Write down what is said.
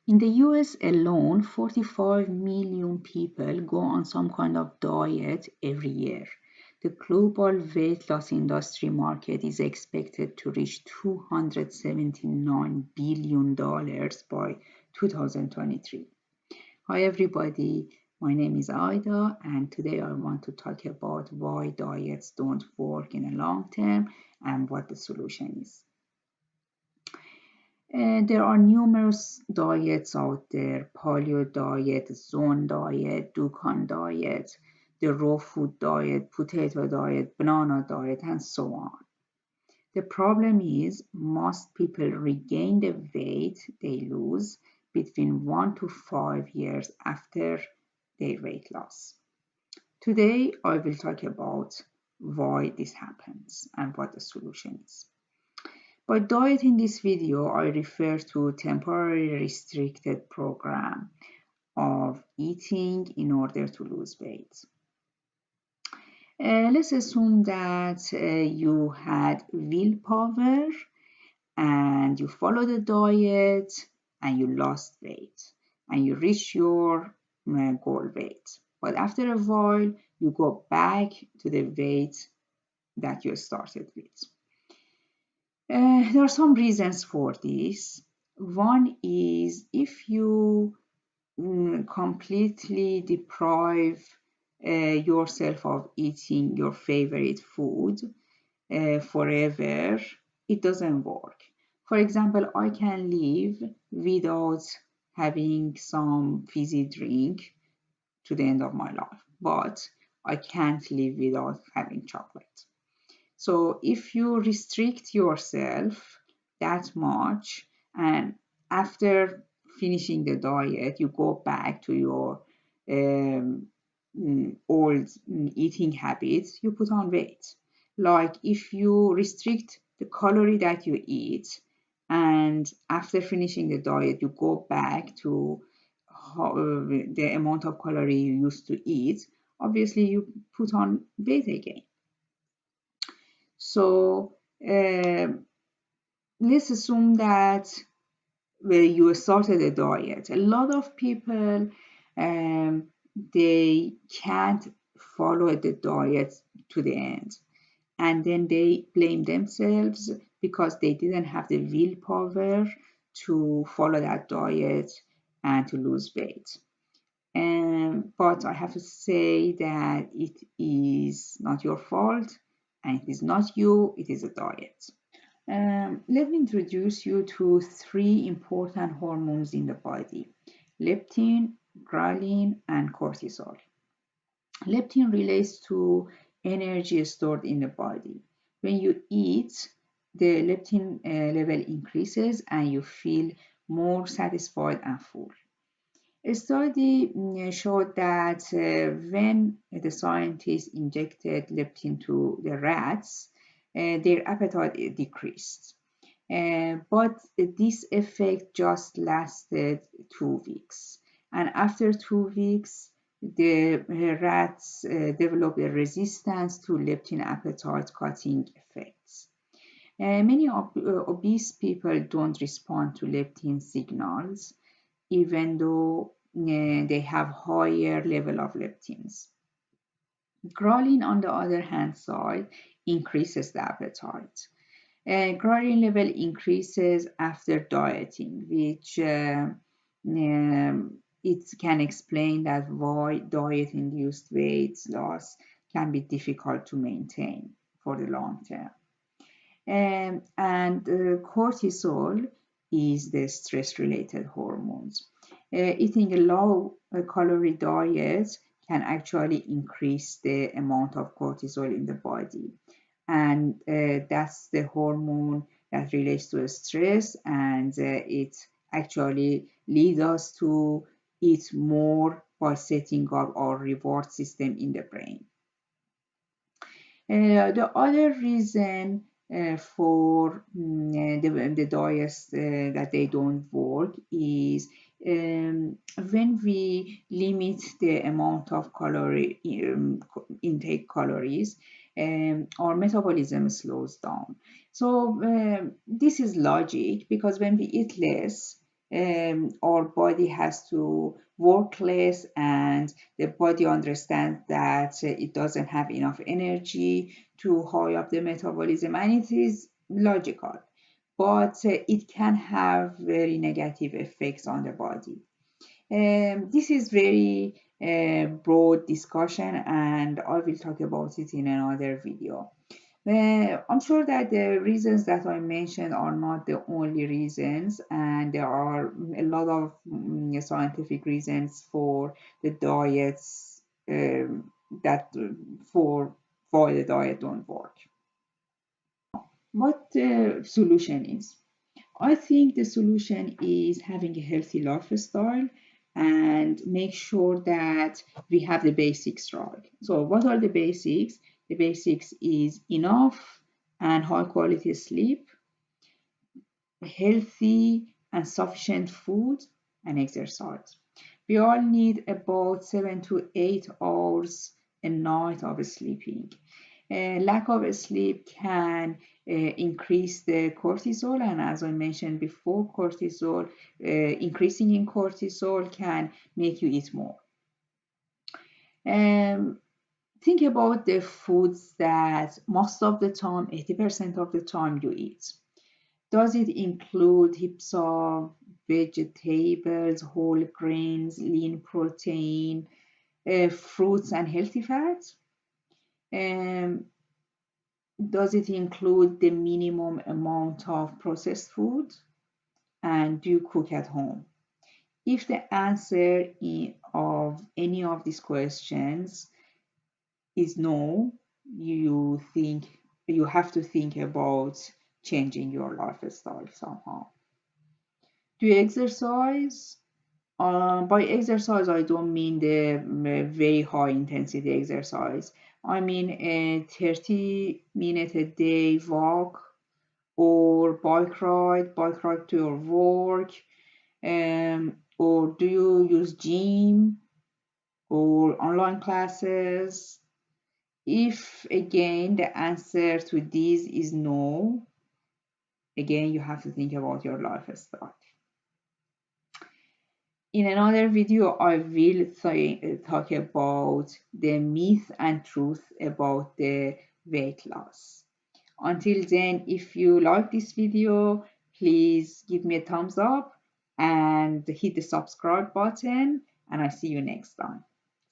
In the US alone, 45 million people go on some kind of diet every year. The global weight loss industry market is expected to reach $279 billion by 2023. Hi, everybody. My name is Aida, and today I want to talk about why diets don't work in the long term and what the solution is. There are numerous diets out there: paleo diet, zone diet, Dukan diet, the raw food diet, potato diet, banana diet, and so on. The problem is most people regain the weight they lose between 1 to 5 years after their weight loss. Today, I will talk about why this happens and what the solution is. By diet in this video, I refer to temporary restricted program of eating in order to lose weight. Let's assume that you had willpower and you follow the diet and you lost weight and you reach your goal weight. But after a while, you go back to the weight that you started with. There are some reasons for this. One is if you completely deprive yourself of eating your favorite food forever, it doesn't work. For example, I can live without having some fizzy drink to the end of my life, but I can't live without having chocolate. So if you restrict yourself that much and after finishing the diet, you go back to your old eating habits, you put on weight. Like if you restrict the calorie that you eat and after finishing the diet, you go back to the amount of calorie you used to eat, obviously you put on weight again. So let's assume that you started a diet. A lot of people they can't follow the diet to the end, and then they blame themselves because they didn't have the willpower to follow that diet and to lose weight. But I have to say that it is not your fault and it is not you, it is a diet. Let me introduce you to three important hormones in the body: leptin, ghrelin, and cortisol. Leptin relates to energy stored in the body. When you eat, the leptin level increases and you feel more satisfied and full. A study showed that when the scientists injected leptin to the rats, their appetite decreased. But this effect just lasted 2 weeks. And after 2 weeks, the rats developed a resistance to leptin appetite cutting effects. Many obese people don't respond to leptin signals even though they have higher level of leptins. Ghrelin, on the other hand side, increases the appetite. Ghrelin level increases after dieting, which it can explain that why diet-induced weight loss can be difficult to maintain for the long term. And cortisol is the stress-related hormones. Eating a low-calorie diet can actually increase the amount of cortisol in the body. And that's the hormone that relates to stress, and it actually leads us to eat more by setting up our reward system in the brain. The other reason for the diets that they don't work is when we limit the amount of calorie intake calories, our metabolism slows down. So this is logic because when we eat less, our body has to work less, and the body understands that it doesn't have enough energy to high up the metabolism, and it is logical, but it can have very negative effects on the body. This is very broad discussion, and I will talk about it in another video. I'm sure that the reasons that I mentioned are not the only reasons, and there are a lot of scientific reasons for the diets that for why the diet don't work. What the solution is? I think the solution is having a healthy lifestyle and make sure that we have the basics right. So, what are the basics? The basics is enough and high quality sleep, healthy and sufficient food, and exercise. We all need about 7 to 8 hours a night of sleeping. Lack of sleep can increase the cortisol, and as I mentioned before, increasing in cortisol can make you eat more. Um, think about the foods that most of the time, 80% of the time, you eat. Does it include heaps of vegetables, whole grains, lean protein, fruits, and healthy fats? Um, does it include the minimum amount of processed food? And do you cook at home? If the answer of any of these questions is no, you have to think about changing your lifestyle somehow. Do you exercise? By exercise, I don't mean the very high intensity exercise. I mean a 30-minute a day walk or bike ride to your work, or do you use gym or online classes? If again the answer to these is no, again you have to think about your lifestyle. In another video, I will talk about the myth and truth about the weight loss. Until then, if you like this video, please give me a thumbs up and hit the subscribe button, and I see you next time.